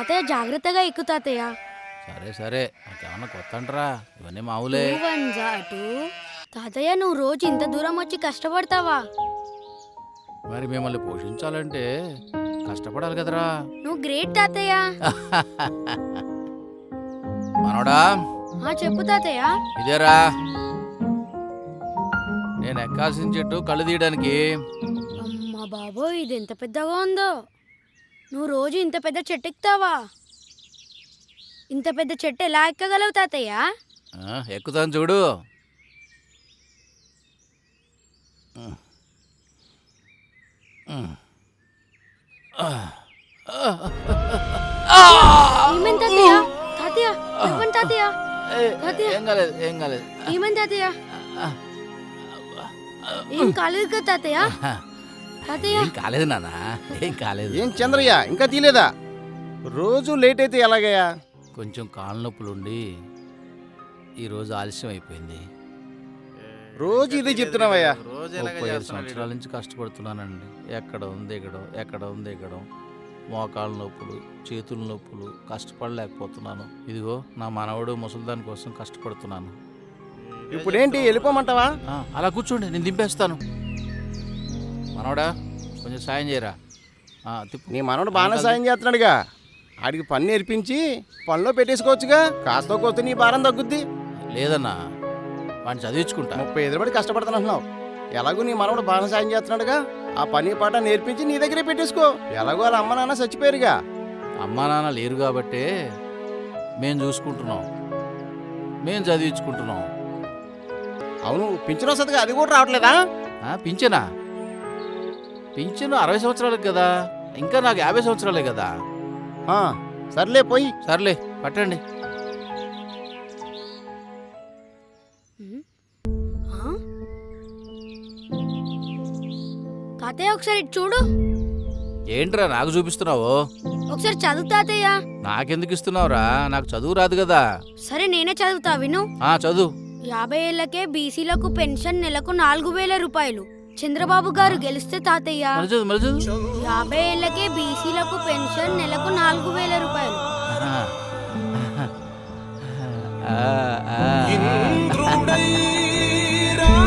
తాతయ్య జాగ్రత్తగా ఎక్కు తాతయ్య. సరే సరే, నాకేమన్నా కొత్త అంటరా? ఇవన్నీ మామూలే. తాతయ్య నువ్వు రోజు ఇంత దూరం వచ్చి కష్టపడతావా? మరి మిమ్మల్ని పోషించాలంటే కష్టపడాలి కదరా. నువ్వు గ్రేట్ తాతయ్య. మనోడా చెప్పు తాతయ్య. ఇదేరా నేను ఎక్కాల్సిన చెట్టు కళ్ళు తీయడానికి. అమ్మా బాబోయ్, ఇది ఎంత పెద్దగా ఉందో. నువ్వు రోజు ఇంత పెద్ద చెట్టు ఎక్కుతావా? ఇంత పెద్ద చెట్టు ఎలా ఎక్కగలవు తాతయ్య? ఎక్కుతాను చూడు. ఏమైంది తాతయ్య? తాతయ్య ఇవ్వండి తాతయ్య. ఏం కాలేదు, ఏం కాలేదు. ఏమైంది తాతయ్య? ఏం కాలేదు కదా తాతయ్య? తాతయ్య ఏం కాలేదు నాన్న, ఏం కాలేదు. ఏం చంద్రయ్య ఇంకా తీలేదా? రోజు లేట్ అయితే ఎలాగయ్యా? కొంచెం కాళ్ళ నొప్పులుండి ఈరోజు ఆలస్యం అయిపోయింది. రోజు ఇదే చెప్తున్నావయ్యా. 35 సంవత్సరాల నుంచి కష్టపడుతున్నానండి. ఎక్కడ ఉంది ఎక్కడం, ఎక్కడ ఉంది ఎక్కడం, మోకాళ్ళ నొప్పులు, చేతుల నొప్పులు, కష్టపడలేకపోతున్నాను. ఇదిగో నా మనవడు ముసలిదాని కోసం కష్టపడుతున్నాను. ఇప్పుడేంటి వెళ్ళిపోమంటావా? అలా కూర్చోండి, నేను దింపేస్తాను. మనవడా కొంచెం సాయం చేయరా. నీ మనవడు బాగానే సాయం చేస్తున్నాడుగా. ఆడికి పని నేర్పించి పనిలో పెట్టేసుకోవచ్చుగా. కాస్త కోస్తే నీ భారం తగ్గుద్ది. లేదన్నా, వాడిని చదివించుకుంటా. 35 బట్టి కష్టపడుతున్నావు. ఎలాగో నీ మనవడు బాగానే సాయం చేస్తున్నాడుగా. ఆ పని పాట నేర్పించి నీ దగ్గరే పెట్టేసుకో. ఎలాగో వాళ్ళ అమ్మ నాన్న చచ్చిపోయారుగా. అమ్మా నాన్న లేరు కాబట్టే మేము చూసుకుంటున్నాం, మేము చదివించుకుంటున్నాం. అవును, పింఛను వస్తుందిగా, అది కూడా రావట్లేదా? పింఛనా? పింఛను 60 సంవత్సరాలకు కదా, ఇంకా నాకు 50 సంవత్సరాలే కదా. సర్లే పోయి. సర్లే పట్టండి. తాతయ్య ఒకసారి చూడు. ఏంట్రా నాకు చూపిస్తున్నావు? ఒకసారి చదువు తాతయ్య. నాకెందుకు ఇస్తున్నావురా? నాకు చదువు రాదు కదా. సరే నేనే చదువుతా, విను. చదువు. 50 ఏళ్లకే బీసీలకు పెన్షన్ నెలకు 4000 రూపాయలు. చంద్రబాబు గారు గెలిస్తే తాతయ్య 50 ఏళ్లకే బీసీలకు పెన్షన్ నెలకు 4000 రూపాయలు.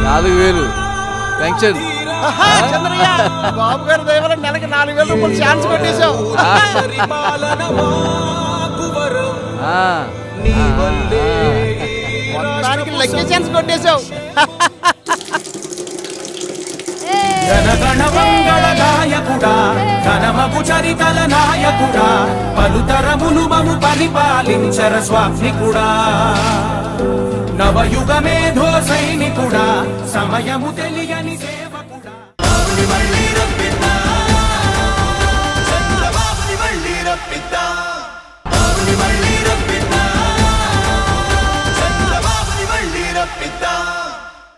4000 పెన్షన్. చంద్రయ్య, బాబు గారి దయ వల్ల నెలకి 4000 రూపాయలు ఛాన్స్ కొట్టేశావు. మొత్తానికి లక్కీ ఛాన్స్ కొట్టేశావు. జనగణమంగళ నాయకుడా, ఘనమగు చరితల నాయకుడా, పలుతరములు మము పరిపాలించర స్వామికుడా, నవయుగ మేధో సైనికుడా, సమయము తెలియని సేవ